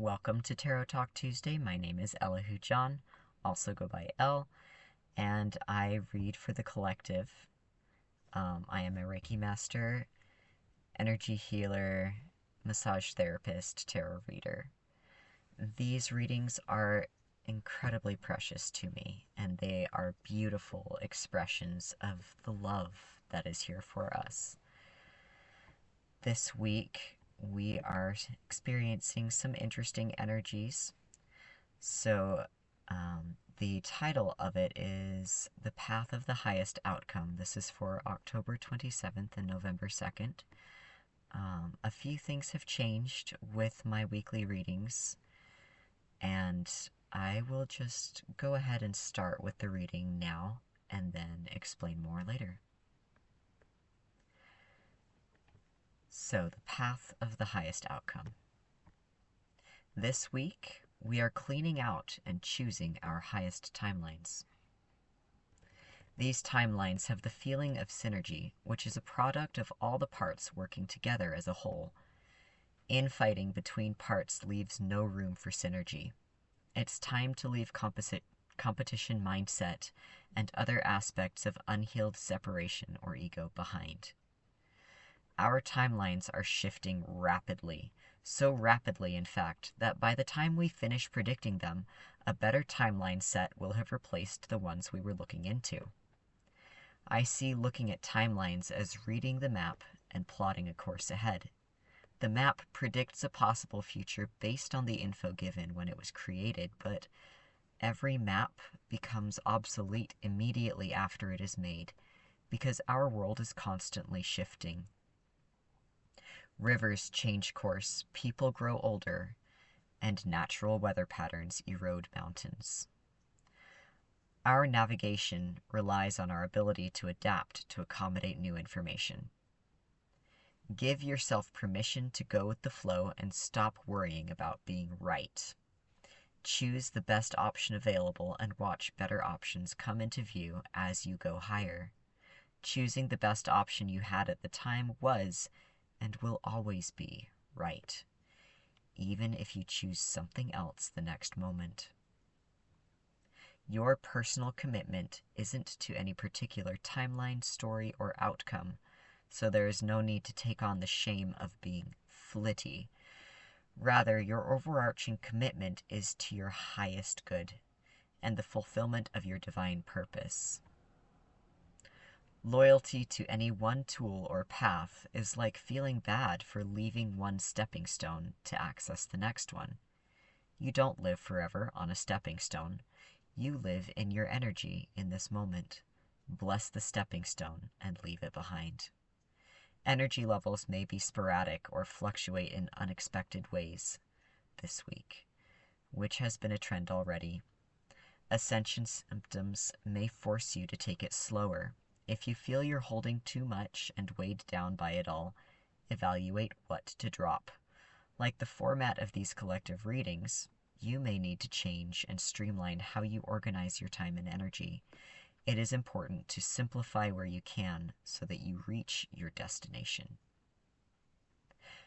Welcome to Tarot Talk Tuesday. My name is Elihu John, also go by El, and I read for the collective. I am a Reiki master, energy healer, massage therapist, tarot reader. These readings are incredibly precious to me, and they are beautiful expressions of the love that is here for us. This week, we are experiencing some interesting energies. So, the title of it is The Path of the Highest Outcome. This is for October 27th and November 2nd. A few things have changed with my weekly readings, and I will just go ahead and start with the reading now and then explain more later. So, the path of the highest outcome. This week, we are cleaning out and choosing our highest timelines. These timelines have the feeling of synergy, which is a product of all the parts working together as a whole. Infighting between parts leaves no room for synergy. It's time to leave competition mindset and other aspects of unhealed separation or ego behind. Our timelines are shifting rapidly, so rapidly in fact that by the time we finish predicting them, a better timeline set will have replaced the ones we were looking into. I see looking at timelines as reading the map and plotting a course ahead. The map predicts a possible future based on the info given when it was created, but every map becomes obsolete immediately after it is made, because our world is constantly shifting. Rivers change course, people grow older, and natural weather patterns erode mountains. Our navigation relies on our ability to adapt to accommodate new information. Give yourself permission to go with the flow and stop worrying about being right. Choose the best option available and watch better options come into view as you go higher. Choosing the best option you had at the time was and will always be right, even if you choose something else the next moment. Your personal commitment isn't to any particular timeline, story, or outcome, so there is no need to take on the shame of being flitty. Rather, your overarching commitment is to your highest good and the fulfillment of your divine purpose. Loyalty to any one tool or path is like feeling bad for leaving one stepping stone to access the next one. You don't live forever on a stepping stone. You live in your energy in this moment. Bless the stepping stone and leave it behind. Energy levels may be sporadic or fluctuate in unexpected ways this week, which has been a trend already. Ascension symptoms may force you to take it slower. If you feel you're holding too much and weighed down by it all, evaluate what to drop. Like the format of these collective readings, you may need to change and streamline how you organize your time and energy. It is important to simplify where you can so that you reach your destination.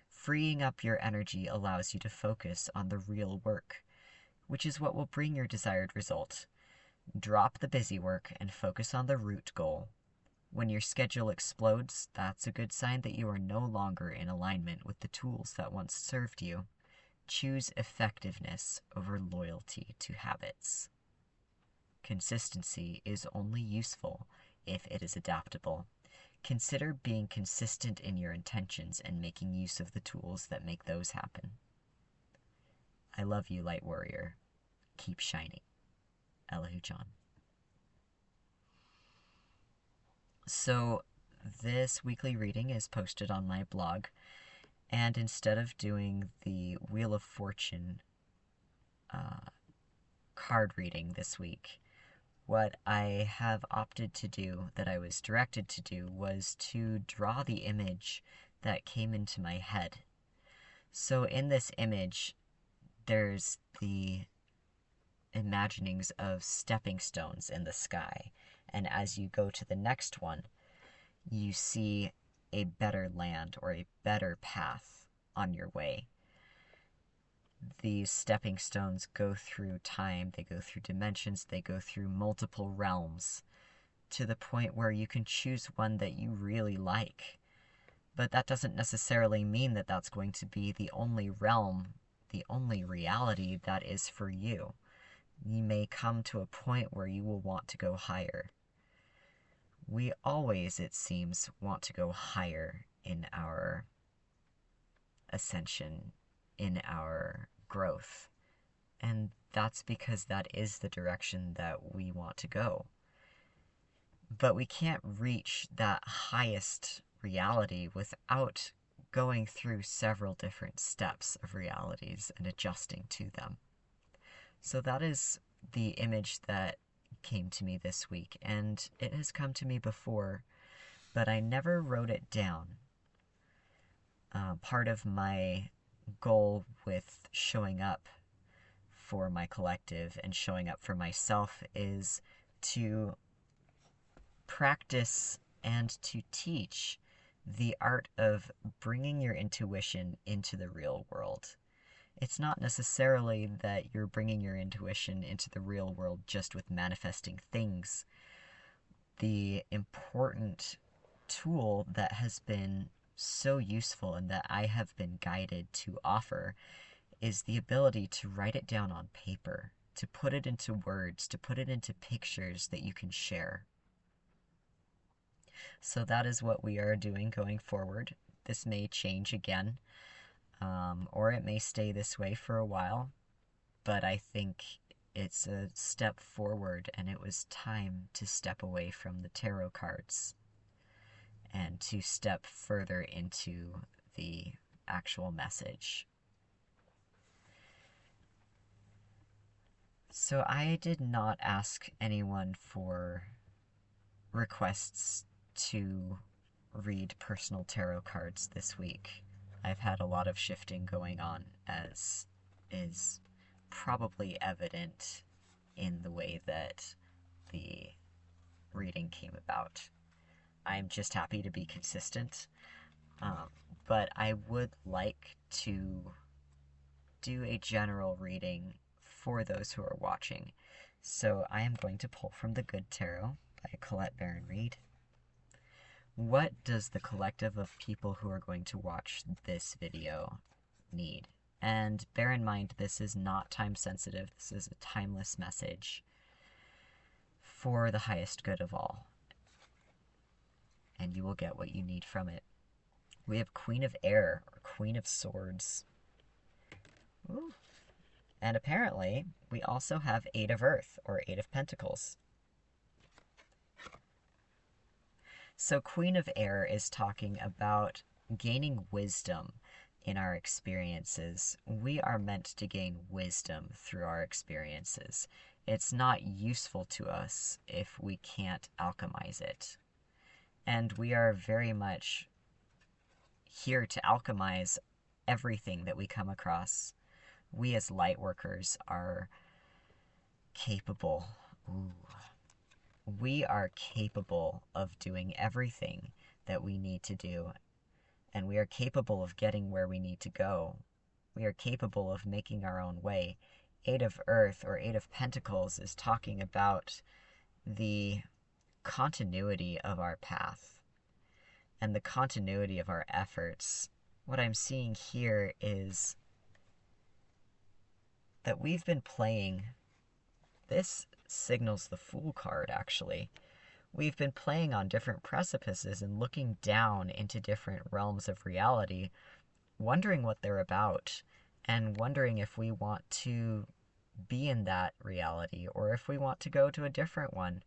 Freeing up your energy allows you to focus on the real work, which is what will bring your desired result. Drop the busy work and focus on the root goal. When your schedule explodes, that's a good sign that you are no longer in alignment with the tools that once served you. Choose effectiveness over loyalty to habits. Consistency is only useful if it is adaptable. Consider being consistent in your intentions and making use of the tools that make those happen. I love you, Light Warrior. Keep shining. Elihu John. So, this weekly reading is posted on my blog, and instead of doing the Wheel of Fortune card reading this week, what I have opted to do, that I was directed to do, was to draw the image that came into my head. So in this image, there's the imaginings of stepping stones in the sky, and as you go to the next one, you see a better land or a better path on your way. these stepping stones go through time, they go through dimensions, they go through multiple realms, to the point where you can choose one that you really like. But that doesn't necessarily mean that that's going to be the only realm, the only reality that is for you. You may come to a point where you will want to go higher. We always, it seems, want to go higher in our ascension, in our growth. And that's because that is the direction that we want to go. But we can't reach that highest reality without going through several different steps of realities and adjusting to them. So that is the image that came to me this week, and it has come to me before, but I never wrote it down. Part of my goal with showing up for my collective and showing up for myself is to practice and to teach the art of bringing your intuition into the real world. It's not necessarily that you're bringing your intuition into the real world just with manifesting things. The important tool that has been so useful and that I have been guided to offer is the ability to write it down on paper, to put it into words, to put it into pictures that you can share. So that is what we are doing going forward. This may change again, or it may stay this way for a while, but I think it's a step forward, and it was time to step away from the tarot cards and to step further into the actual message. So I did not ask anyone for requests to read personal tarot cards this week. I've had a lot of shifting going on, as is probably evident in the way that the reading came about. I'm just happy to be consistent, but I would like to do a general reading for those who are watching. So I am going to pull from the Good Tarot by Colette Baron-Reid. What does the collective of people who are going to watch this video need? And bear in mind, this is not time sensitive. This is a timeless message for the highest good of all. And you will get what you need from it. We have Queen of Air, or Queen of Swords. Ooh. And apparently, we also have Eight of Earth, or Eight of Pentacles. So Queen of Air is talking about gaining wisdom in our experiences. We are meant to gain wisdom through our experiences. It's not useful to us if we can't alchemize it. And we are very much here to alchemize everything that we come across. We as light workers are capable. We are capable of doing everything that we need to do, and we are capable of getting where we need to go. We are capable of making our own way. Eight of Earth, or Eight of Pentacles, is talking about the continuity of our path and the continuity of our efforts. What I'm seeing here is that we've been playing, this signals the Fool card, actually. We've been playing on different precipices and looking down into different realms of reality, wondering what they're about, and wondering if we want to be in that reality or if we want to go to a different one.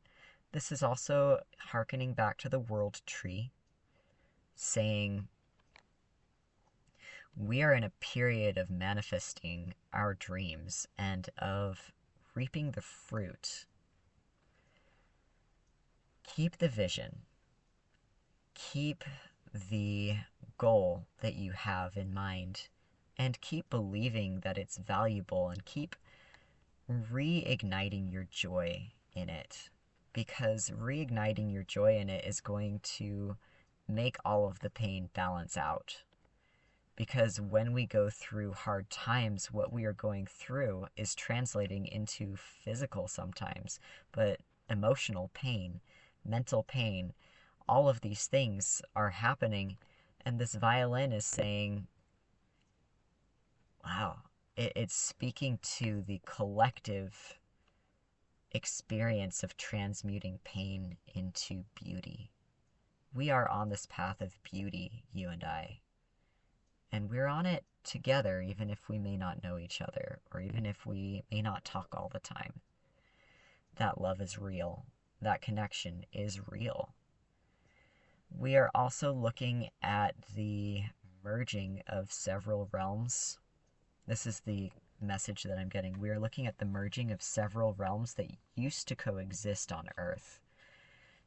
This is also hearkening back to the World Tree, saying we are in a period of manifesting our dreams and of reaping the fruit. Keep the vision. Keep the goal that you have in mind, and keep believing that it's valuable, and keep reigniting your joy in it, because reigniting your joy in it is going to make all of the pain balance out. Because when we go through hard times, what we are going through is translating into physical sometimes, but emotional pain, mental pain, all of these things are happening. And this violin is saying, wow, it's speaking to the collective experience of transmuting pain into beauty. We are on this path of beauty, you and I. And we're on it together, even if we may not know each other, or even if we may not talk all the time. That love is real. That connection is real. We are also looking at the merging of several realms. This is the message that I'm getting. We are looking at the merging of several realms that used to coexist on Earth.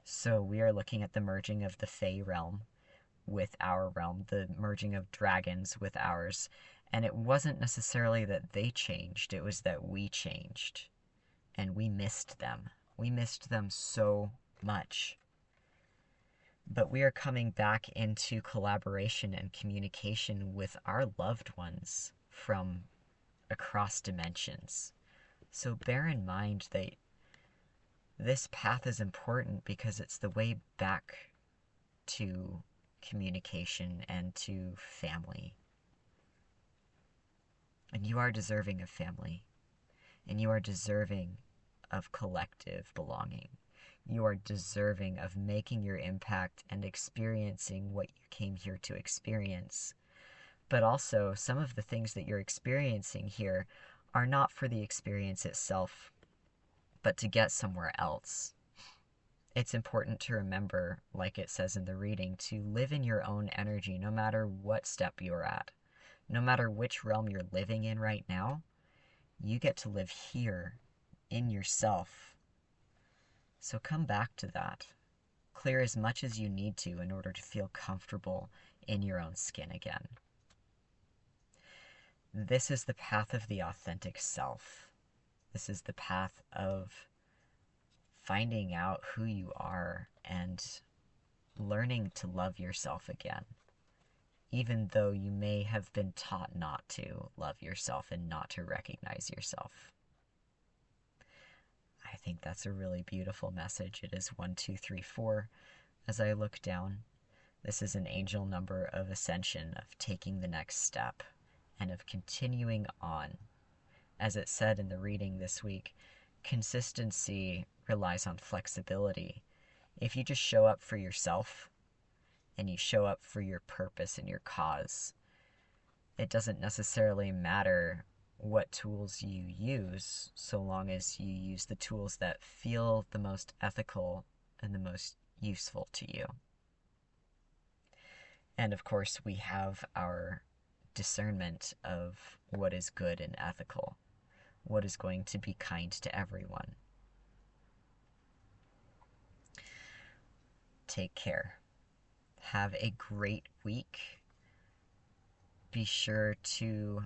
So we are looking at the merging of the Fey realm with our realm, the merging of dragons with ours. And it wasn't necessarily that they changed, it was that we changed. And we missed them. We missed them so much. But we are coming back into collaboration and communication with our loved ones from across dimensions. So bear in mind that this path is important because it's the way back to communication and to family. And you are deserving of family. And you are deserving of collective belonging. You are deserving of making your impact and experiencing what you came here to experience. But also, some of the things that you're experiencing here are not for the experience itself, but to get somewhere else. It's important to remember, like it says in the reading, to live in your own energy no matter what step you're at. No matter which realm you're living in right now, you get to live here in yourself. So come back to that. Clear as much as you need to in order to feel comfortable in your own skin again. This is the path of the authentic self. This is the path of finding out who you are and learning to love yourself again, even though you may have been taught not to love yourself and not to recognize yourself. I think that's a really beautiful message. It is 1, 2, 3, 4. As I look down, this is an angel number of ascension, of taking the next step, and of continuing on. As it said in the reading this week, consistency relies on flexibility. If you just show up for yourself, and you show up for your purpose and your cause, it doesn't necessarily matter what tools you use, so long as you use the tools that feel the most ethical and the most useful to you. And of course, we have our discernment of what is good and ethical, what is going to be kind to everyone. Take care. Have a great week. Be sure to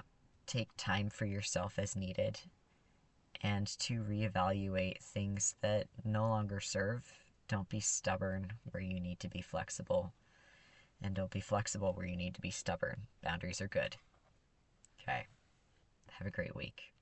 take time for yourself as needed and to reevaluate things that no longer serve. Don't be stubborn where you need to be flexible, and don't be flexible where you need to be stubborn. Boundaries are good. Okay. Have a great week.